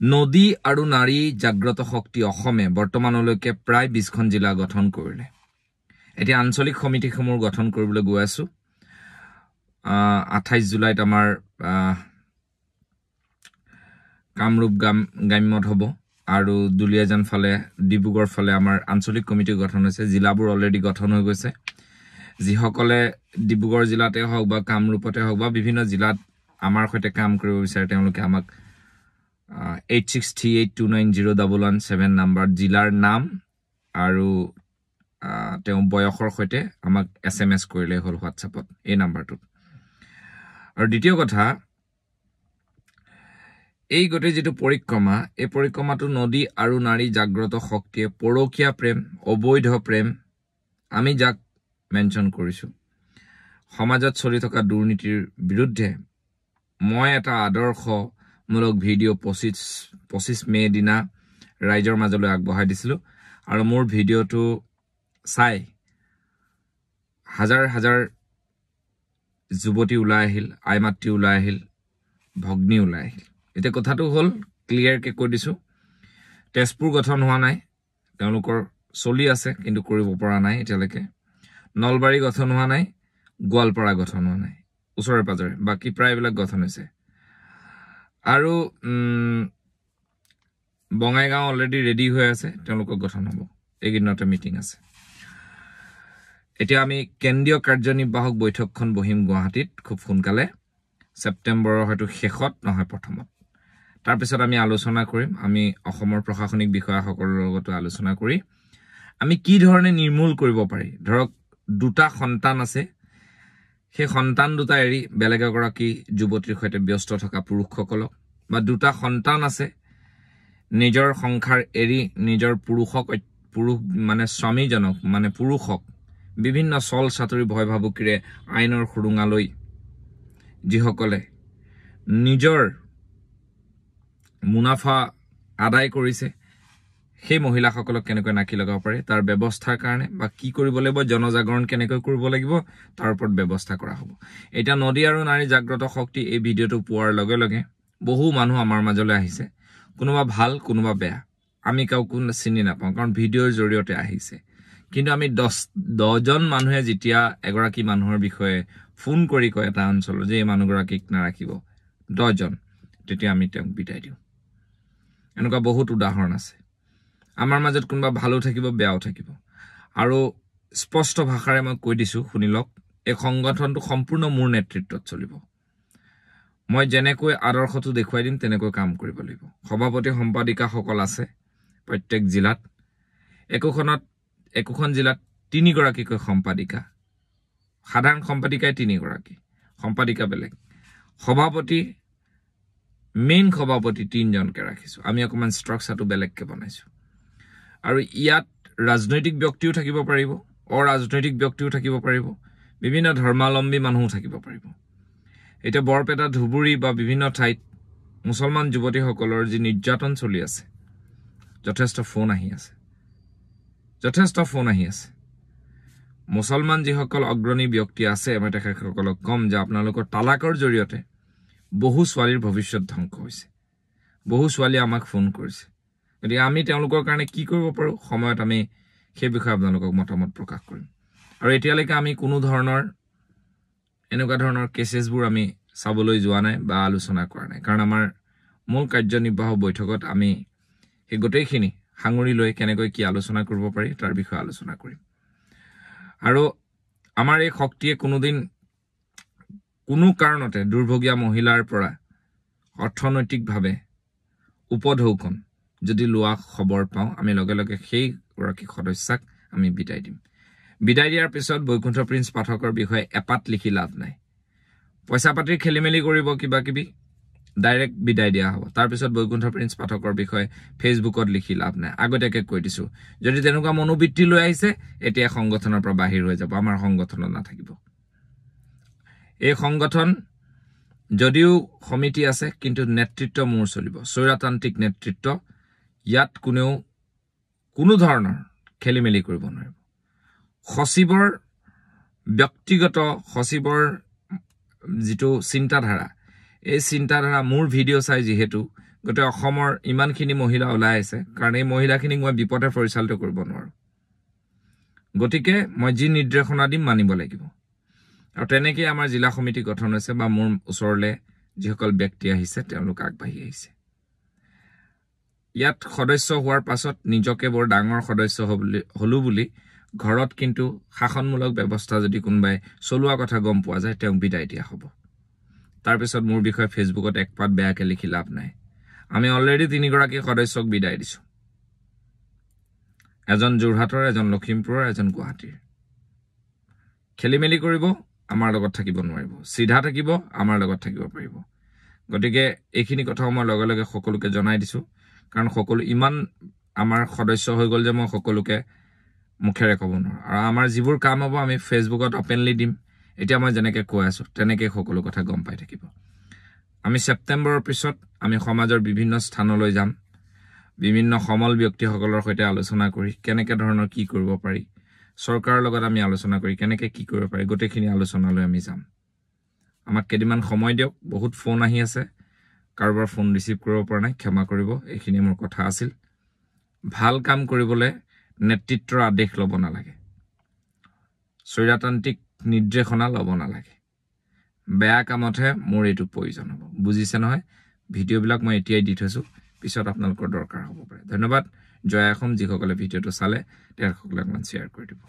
নদী আৰু নাৰী জাগ্ৰত শক্তি অসমে বৰ্তমানলৈকে প্ৰায় 20খন জিলা গঠন কৰিলে। এতিয়া আঞ্চলিক সমিতিসমূহ গঠন কৰিবলৈ গৈ আছো। 28 জুলাইত আমাৰ কামৰূপ গ্ৰাম্যত হ'ব আৰু দুলিয়াজান ফালে ডিব্ৰুগড় ফালে আমাৰ আঞ্চলিক কমিটি গঠন হৈছে। জিলাবোৰ অলৰেডি গঠন হৈ গৈছে। যিসকলে ডিব্ৰুগড় জিলাতে হওক বা কামৰূপতে হওক বা বিভিন্ন জিলাত আমাৰ সৈতে কাম কৰিব বিচাৰে তেওঁলোকে আমাক 8638290117 নাম্বাৰ জিলাৰ নাম আৰু তেওঁ বয়সৰ সৈতে আমাক SMS কৰিলে হ'ল হোৱাটছআপত এই নাম্বাৰটোত। আৰু দ্বিতীয় কথা, এই গোটেই যেটো পৰিক্ৰমা, এই পৰিক্ৰমাটো নদী আৰু নাৰী জাগ্ৰত শক্তিয়ে পৰকীয়া প্ৰেম, অবৈধ প্ৰেম, আমি যাক মেনশন কৰিছো, সমাজত চলি থকা দুৰ্নীতিৰ বিৰুদ্ধে মই এটা আদৰ্শমূলক ভিডিঅ' 25 মে দিনা ৰাইজৰ মাজলৈ আগবঢ়াই দিছিলো। আৰু মোৰ ভিডিঅ'টো চাই হাজাৰ হাজাৰ যুৱতী ওলাই আহিল, আইমাতৃ ওলাই আহিল, ভগ্নী ওলাই আহিল। এতিয়া কথাটো হ'ল ক্লিয়াৰকে কৈ দিছো, তেজপুৰ গঠন হোৱা নাই, তেওঁলোকৰ চলি আছে কিন্তু কৰিব পৰা নাই এতিয়ালৈকে। নলবাৰী গঠন হোৱা নাই, গোৱালপাৰা গঠন হোৱা নাই, ওচৰে পাজৰে বাকি প্ৰায়বিলাক গঠন হৈছে। আৰু বঙাইগাঁও অলৰেডি ৰেডি হৈ আছে, তেওঁলোকৰ গঠন হ'ব। এইদিনতে মিটিং আছে। এতিয়া আমি কেন্দ্ৰীয় কাৰ্যনিৰ্বাহক বৈঠকখন বহিম গুৱাহাটীত খুব সোনকালে, ছেপ্টেম্বৰৰ হয়তো শেষত নহয় প্ৰথমত। তাৰ পিছত আমি আলোচনা কৰিম, আমি অসমৰ প্ৰশাসনিক বিষয়াসকলৰ লগত আলোচনা কৰি আমি কি ধৰণে নিৰ্মূল কৰিব পাৰি। ধৰক দুটা সন্তান আছে, সেই সন্তান দুটা এৰি বেলেগ এগৰাকী যুৱতীৰ সৈতে ব্যস্ত থকা পুৰুষসকলক, বা দুটা সন্তান আছে নিজৰ সংসাৰ এৰি নিজৰ পুৰুষ মানে স্বামীজনক মানে পুৰুষক বিভিন্ন চল চাতুৰি ভয় ভাবুকিৰে আইনৰ খুৰুঙালৈ যিসকলে নিজৰ মুনাফা আদায় কৰিছে, সেই মহিলাসকলক কেনেকৈ নাকি লগাব পাৰে তাৰ ব্যৱস্থাৰ কাৰণে বা কি কৰিব লাগিব, জনজাগৰণ কেনেকৈ কৰিব লাগিব তাৰ ওপৰত ব্যৱস্থা কৰা হ'ব। এতিয়া নদী আৰু নাৰী জাগ্ৰত শক্তি এই ভিডিঅ'টো পোৱাৰ লগে লগে বহু মানুহ আমাৰ মাজলৈ আহিছে, কোনোবা ভাল কোনোবা বেয়া, আমি কাউকো চিনি নাপাওঁ কাৰণ ভিডিঅ'ৰ জৰিয়তে আহিছে। কিন্তু আমি 10জন মানুহে যেতিয়া এগৰাকী মানুহৰ বিষয়ে ফোন কৰি কয় এটা অঞ্চলৰ যে এই মানুহগৰাকীক নাৰাখিব 10জন, তেতিয়া আমি তেওঁক বিদায় দিওঁ। এনেকুৱা বহুত উদাহৰণ আছে। আমাৰ মাজত কোনোবা ভালো থাকিব বেয়াও থাকিব। আৰু স্পষ্ট ভাষাৰে মই কৈ দিছো, শুনি লওক, এই সংগঠনটো সম্পূৰ্ণ মোৰ নেতৃত্বত চলিব। মই যেনেকৈ আদৰ্শটো দেখুৱাই দিম তেনেকৈ কাম কৰিব লাগিব। সভাপতি সম্পাদিকাসকল আছে প্ৰত্যেক জিলাত, একোখন জিলাত 3 গৰাকীকৈ সম্পাদিকা, সাধাৰণ সম্পাদিকাই 3 গৰাকী, সম্পাদিকা বেলেগ, সভাপতি মেইন সভাপতি 3জনকে ৰাখিছো। আমি অকমান ষ্ট্ৰাকচাৰটো বেলেগকে বনাইছো। আৰু ইয়াত ৰাজনৈতিক ব্যক্তিও থাকিব পাৰিব, অৰাজনৈতিক ব্যক্তিও থাকিব পাৰিব, বিভিন্ন ধৰ্মাৱলম্বী মানুহও থাকিব পাৰিব। এতিয়া বৰপেটা, ধুবুৰী বা বিভিন্ন ঠাইত মুছলমান যুৱতীসকলৰ যি নিৰ্যাতন চলি আছে, যথেষ্ট ফোন আহি আছে। মুছলমান যিসকল অগ্ৰণী ব্যক্তি আছে, মই তেখেতসকলক কম যে আপোনালোকৰ তালাকৰ জৰিয়তে বহু ছোৱালীৰ ভৱিষ্যত ধ্বংস হৈছে। বহু ছোৱালী আমাক ফোন কৰিছে। গতিকে আমি তেওঁলোকৰ কাৰণে কি কৰিব পাৰো, সময়ত আমি সেই বিষয়ে আপোনালোকক মতামত প্ৰকাশ কৰিম। আৰু এতিয়ালৈকে আমি কোনো ধৰণৰ এনেকুৱা ধৰণৰ কেছেছবোৰ আমি চাবলৈ যোৱা নাই বা আলোচনা কৰা নাই, কাৰণ আমাৰ মূল কাৰ্যনিৰ্বাহক বৈঠকত আমি সেই গোটেইখিনি সাঙুৰি লৈ কেনেকৈ কি আলোচনা কৰিব পাৰি তাৰ বিষয়ে আলোচনা কৰিম। আৰু আমাৰ এই শক্তিয়ে কোনোদিন কোনো কাৰণতে দুৰ্ভগীয়া মহিলাৰ পৰা অৰ্থনৈতিকভাৱে উপঢৌকন যদি লোৱা খবৰ পাওঁ, আমি লগে লগে সেই গৰাকী সদস্যাক আমি বিদায় দিম। বিদায় দিয়াৰ পিছত বৈকুণ্ঠ প্ৰিন্স পাঠকৰ বিষয়ে এপাত লিখি লাভ নাই। পইচা পাতিৰ খেলিমেলি কৰিব কিবা কিবি, ডাইৰেক্ট বিদায় দিয়া হ'ব। তাৰ পিছত বৈকুণ্ঠ প্ৰিন্স পাঠকৰ বিষয়ে ফেচবুকত লিখি লাভ নাই। আগতীয়াকৈ কৈ দিছো, যদি তেনেকুৱা মনোবৃত্তি লৈ আহিছে এতিয়া সংগঠনৰ পৰা বাহিৰ হৈ যাব, আমাৰ সংগঠনত নাথাকিব। এই সংগঠন যদিও সমিতি আছে কিন্তু নেতৃত্ব মোৰ চলিব, স্বৈৰতান্ত্ৰিক নেতৃত্ব। ইয়াত কোনো ধৰণৰ খেলিমেলি কৰিব নোৱাৰিব। সচিবৰ ব্যক্তিগত যিটো চিন্তাধাৰা, এই চিন্তাধাৰা মোৰ ভিডিঅ' চাই যিহেতু গোটেই অসমৰ ইমানখিনি মহিলা ওলাই আছে কাৰণ এই মহিলাখিনিক মই বিপথে পৰিচালিত কৰিব নোৱাৰো গতিকে মই যি নিৰ্দেশনা দিম মানিব লাগিব আৰু তেনেকৈ আমাৰ জিলা সমিতি গঠন হৈছে বা মোৰ ওচৰলৈ যিসকল ব্যক্তি আহিছে তেওঁলোক আগবাঢ়ি আহিছে ইয়াত সদস্য হোৱাৰ পাছত নিজকে বৰ ডাঙৰ সদস্য হলো বুলি ঘৰত কিন্তু শাসনমূলক ব্যৱস্থা যদি কোনোবাই চলোৱা কথা গম পোৱা যায় তেওঁক বিদায় দিয়া হ'ব তাৰ পিছত মোৰ বিষয়ে ফেচবুকত এক পাত বেয়াকে লিখি লাভ নাই আমি অলৰেডি 3 গৰাকী সদস্যক বিদায় দিছো এজন যোৰহাটৰ এজন লখিমপুৰৰ এজন গুৱাহাটীৰ খেলিমেলি কৰিব আমাৰ লগত থাকিব নোৱাৰিব সিধা থাকিব আমাৰ লগত থাকিব পাৰিব গতিকে এইখিনি কথা মই লগে লগে সকলোকে জনাই দিছো কাৰণ সকলো ইমান আমাৰ সদস্য হৈ গল যে মই সকলোকে মুখেৰে ক'ব নোৱাৰো আৰু আমাৰ যিবোৰ কাম হ'ব আমি ফেচবুকত ওপেনলি দিম এতিয়া মই যেনেকৈ কৈ আছো তেনেকৈ সকলো কথা গম পাই থাকিব আমি সেপ্টেম্বৰৰ পিছত আমি সমাজৰ বিভিন্ন স্থানলৈ যাম বিভিন্ন সমল ব্যক্তিসকলৰ সৈতে আলোচনা কৰি কেনেকৈ ধৰণৰ কি কৰিব পাৰি চৰকাৰৰ লগত আমি আলোচনা কৰি কেনেকৈ কি কৰিব পাৰি গোটেইখিনি আলোচনালৈ আমি যাম আমাক কেইদিনমান সময় দিয়ক বহুত ফোন আহি আছে কাৰোবাৰ ফোন ৰিচিভ কৰিব পৰা নাই ক্ষমা কৰিব এইখিনি মোৰ কথা আছিল ভাল কাম কৰিবলৈ নেতৃত্বৰ আদেশ ল'ব নালাগে স্বৈৰতান্ত্ৰিক নিৰ্দেশনা ল'ব নালাগে বেয়া কামতহে মোৰ এইটো প্ৰয়োজন হ'ব বুজিছে নহয় ভিডিঅ'বিলাক মই এতিয়াই দি থৈছো পিছত আপোনালোকৰ দৰকাৰ হ'ব পাৰে ধন্যবাদ জয় অসম যিসকলে ভিডিঅ'টো চালে তেওঁলোকক শ্বেয়াৰ কৰি দিব